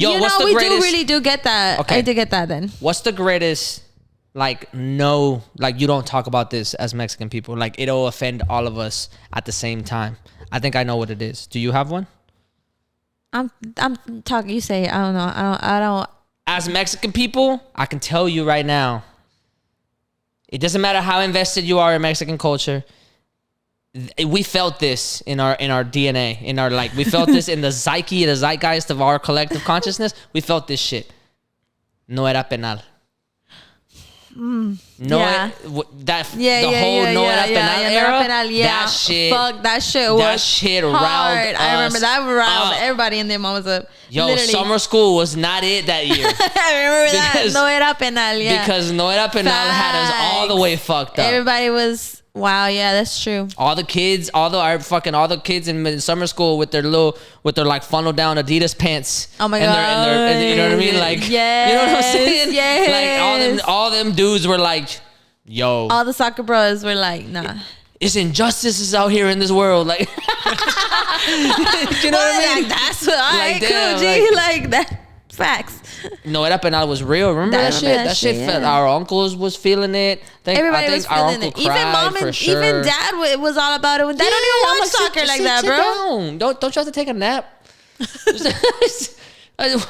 Yo, you what's know, the we greatest? do really do get that. Okay. I did get that then. What's the greatest? Like, no, like you don't talk about this as Mexican people. Like, it'll offend all of us at the same time. I think I know what it is. Do you have one? I'm talking. You say I don't know. I don't. As Mexican people, I can tell you right now. It doesn't matter how invested you are in Mexican culture. We felt this in our DNA, we felt this in the psyche, the zeitgeist of our collective consciousness. We felt this shit. No era penal. No, Yeah. the whole no era penal era. That shit. Fuck, that shit was That shit hard. riled I remember us that riled up. everybody in their moments up. Yo, Literally. summer school was not it that year. I remember that. No era penal. Yeah. Because no era penal had us all the way fucked up. Everybody was. Wow, yeah, that's true. All the kids, all the kids in summer school with their like funnel down Adidas pants. Oh my and God. and you know what I mean? Like, yes, you know what I'm saying? Yes. Like all them dudes were like, yo. All the soccer bros were like, nah. It's injustices out here in this world. Like, you know what I mean? Like, that's what I Like, cool, damn, G. Like that. Facts. No, era penal was real. Remember that shit? That shit felt, yeah. our uncles was feeling it. Everybody was feeling it. Even mom and sure. even dad was all about it. Dad don't even watch soccer like that, bro. Down. Don't you have to take a nap?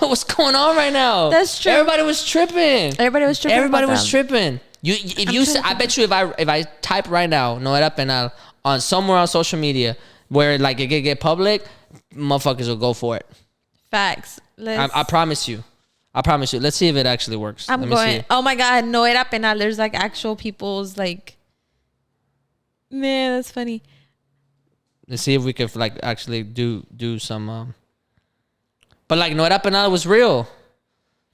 What's going on right now? That's true. Everybody was tripping. Everybody was tripping. I bet you if I type right now, no era penal on somewhere on social media where like it could get public, motherfuckers will go for it. Facts. I promise you. Let's see if it actually works. I'm going. Oh my God, no era penal. There's like actual people's like. Man, that's funny. Let's see if we could like actually do some. But like no era penal was real.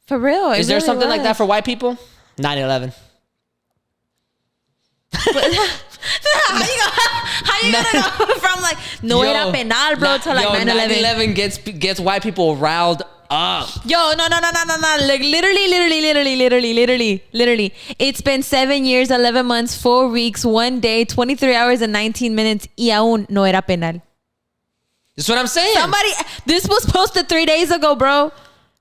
For real. Is there something like that for white people? 9/11. How you gonna go from like no era penal, bro, to like 9/11? 9/11 gets white people riled up. Yo, no. Like literally. It's been 7 years, 11 months, 4 weeks, 1 day, 23 hours, and 19 minutes. Y aún no era penal. That's what I'm saying. This was posted 3 days ago, bro.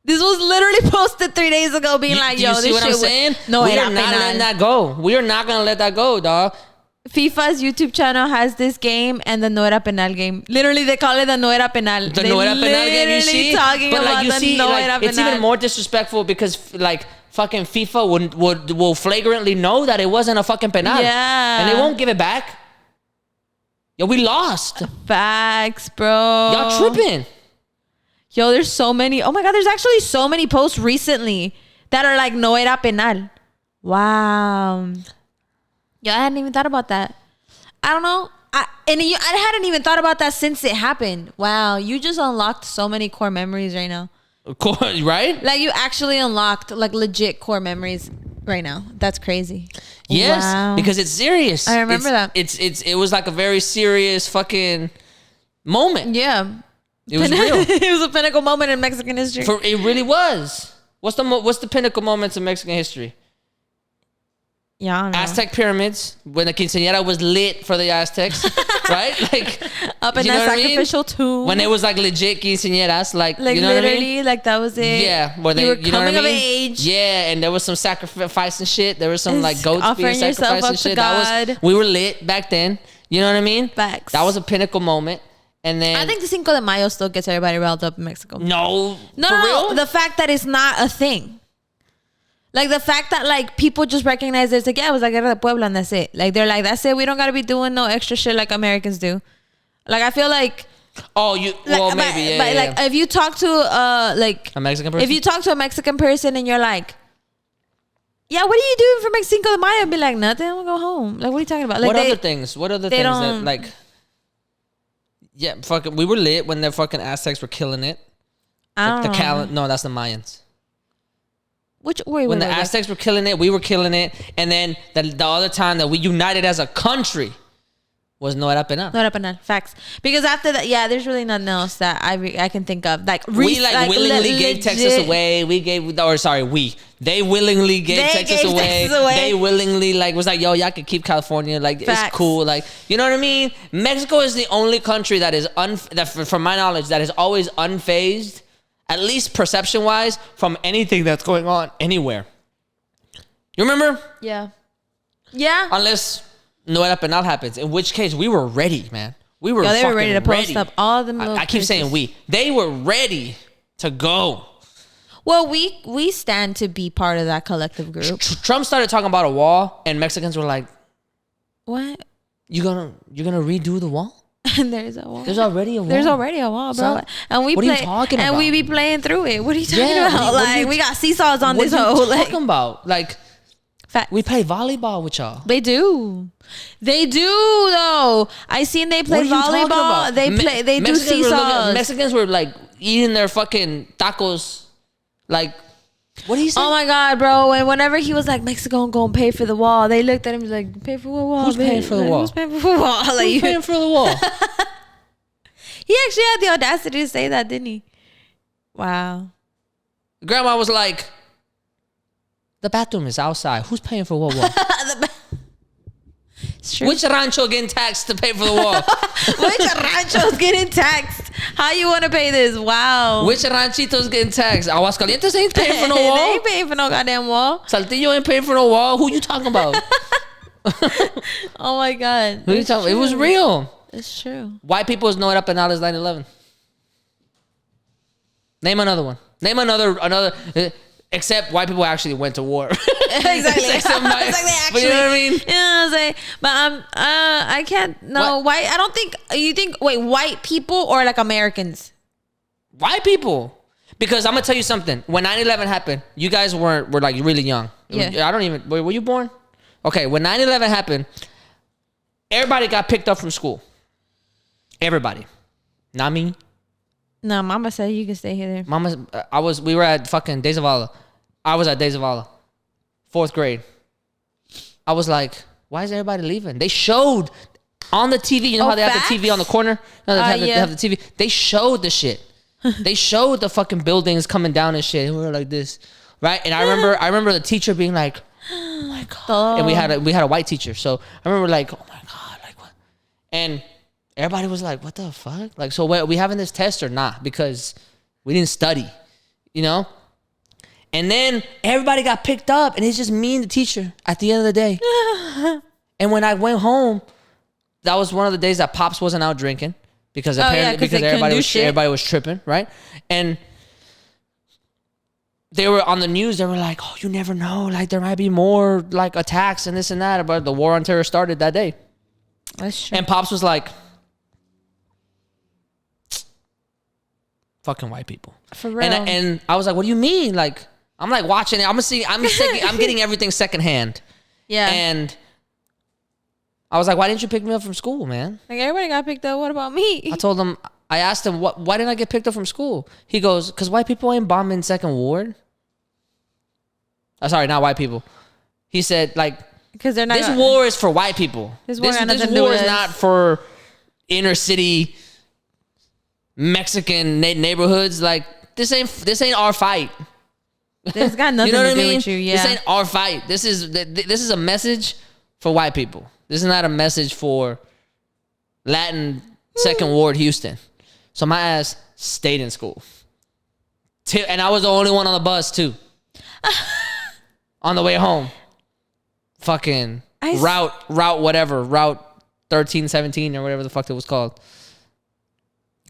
This was literally posted 3 days ago, being like, "Yo, this shit." I'm saying? No, we are not letting that go. We are not gonna let that go, dog. FIFA's YouTube channel has this game and the no era penal game. Literally, they call it the no era penal. The no era penal game, you see? Talking but about like you the see, no like, era it's penal. even more disrespectful because like fucking FIFA will flagrantly know that it wasn't a fucking penal. Yeah. And they won't give it back. Yo, we lost. Facts, bro. Y'all tripping. Yo, there's so many. Oh my God, there's actually so many posts recently that are like no era penal. Wow. Yo, I hadn't even thought about that. I don't know. I hadn't even thought about that since it happened. Wow, you just unlocked so many core memories right now. Core, right? Like you actually unlocked like legit core memories right now. That's crazy. Yes, wow. because it's serious. I remember that. It was like a very serious fucking moment. Yeah. It was real. It was a pinnacle moment in Mexican history. It really was. What's the pinnacle moments in Mexican history? Yeah, I don't know. Aztec pyramids, when the quinceañera was lit for the Aztecs, right? Like up in that sacrificial tomb. When it was like legit quinceañeras, like you know literally, what I mean? like that was it. Yeah, where you were you know what I coming mean? of age. Yeah, and there was some sacrifice and shit. There was some like goats offering being yourself sacrificed up and to shit. God. We were lit back then. You know what I mean? Facts. That was a pinnacle moment. And then I think the Cinco de Mayo still gets everybody riled up in Mexico. No. No. The fact that it's not a thing. Like the fact that like people just recognize it's like, yeah, it was la Guerra de Puebla and that's it. Like they're like, that's it. We don't gotta be doing no extra shit like Americans do. Like I feel like maybe. But like if you talk to like a Mexican person. If you talk to a Mexican person and you're like, yeah, what are you doing for Cinco de Mayo? I'd be like, nothing, I'm gonna go home. Like what are you talking about? Like What other things that like yeah, fucking we were lit when the fucking Aztecs were killing it. No, that's the Mayans. When the Aztecs were killing it, we were killing it, and then the other time that we united as a country was no era penal. No era penal, facts. Because after that, yeah, there's really nothing else that I can think of. Like we willingly gave Texas away. They willingly gave Texas away. They willingly was like, yo, y'all could keep California. Like facts. It's cool. Like you know what I mean? Mexico is the only country that is from my knowledge that is always unfazed at least perception-wise, from anything that's going on anywhere. You remember? Yeah. Yeah. Unless no era penal happens, in which case we were ready, man. We were. Yo, they were fucking ready to post up all them little I keep saying we. They were ready to go. Well, we stand to be part of that collective group. Trump started talking about a wall, and Mexicans were like, What? You're gonna redo the wall? And there's a wall. There's already a wall. There's already a wall, bro. So, and we what play, are you talking about? And we be playing through it. What are you talking Yeah, about? what are Like you we got seesaws on this What are whole. you Like talking about? Like, facts. we play volleyball with y'all. They do. They do though. I seen they play What are you talking volleyball. about? They play. They do seesaws. Mexicans were like eating their fucking tacos. Like, what do you say? Oh my god, bro! And whenever he was like, "Mexico gonna pay for the wall," they looked at him like, "Pay for what wall? Who's paying for the Like, wall? Who's paying for the wall?" Like, Who's paying for the wall? He actually had the audacity to say that, didn't he? Wow. Grandma was like, the bathroom is outside. Who's paying for what wall? It's true. Which rancho getting taxed to pay for the wall? Which rancho's getting taxed? How you want to pay this? Wow. Which ranchito's getting taxed? Aguascalientes ain't paying for no They wall. ain't paying for no goddamn wall. Saltillo ain't paying for no wall. Who you talking about? Oh my god. Who you talking? It was real. It's true. White people is no era penal is 9/11. Name another one. Name another. Except white people actually went to war. Exactly. But you know what I mean? Yeah, but I can't. No, What? white. I don't think you think. Wait, white people or like Americans? White people. Because I'm gonna tell you something. When 9/11 happened, you guys were like really young. Yeah. I don't even. Were you born? Okay. When 9/11 happened, everybody got picked up from school. Everybody. Not me. No, Mama said you can stay here. We were at fucking Days of Allah. I was at Days of Allah. 4th grade. I was like, why is everybody leaving? They showed on the TV. You know how they have the TV on the corner? No, they have the TV. They showed the shit. They showed the fucking buildings coming down and shit. And we were like this. Right? And I remember the teacher being like, oh my God. And we had a white teacher. So I remember like, oh my God, like what? And everybody was like, what the fuck? Like, so are we having this test or not? Because we didn't study, you know? And then everybody got picked up, and it's just me and the teacher at the end of the day. And when I went home, that was one of the days that Pops wasn't out drinking because apparently because everybody was tripping, right? And they were on the news. They were like, "Oh, you never know. Like there might be more like attacks and this and that." But the war on terror started that day. That's true. And Pops was like, "Fucking white people." For real. And I was like, "What do you mean?" Like I'm like watching it. I'm getting everything secondhand. Yeah. And I was like, "Why didn't you pick me up from school, man?" Like everybody got picked up. What about me? I asked him, why didn't I get picked up from school? He goes, "Because white people ain't bombing Second Ward." Sorry, not white people. He said, like, Because they're not. this war is for white people. This war is not for inner city Mexican neighborhoods. Like, this ain't our fight. This got nothing You know what to I do mean? with you. Yeah. This ain't our fight. This is a message for white people. This is not a message for Latin Second Ward Houston. So my ass stayed in school. And I was the only one on the bus too. On the way home. Fucking route 1317 or whatever the fuck it was called.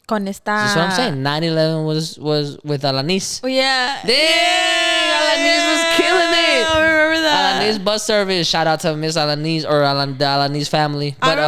Con esta. That's what I'm saying. 9/11 was with Alanis. Oh, yeah. Dang, Alanis was killing it. I remember that. Alanis bus service. Shout out to Miss Alanis or the Alanis family. But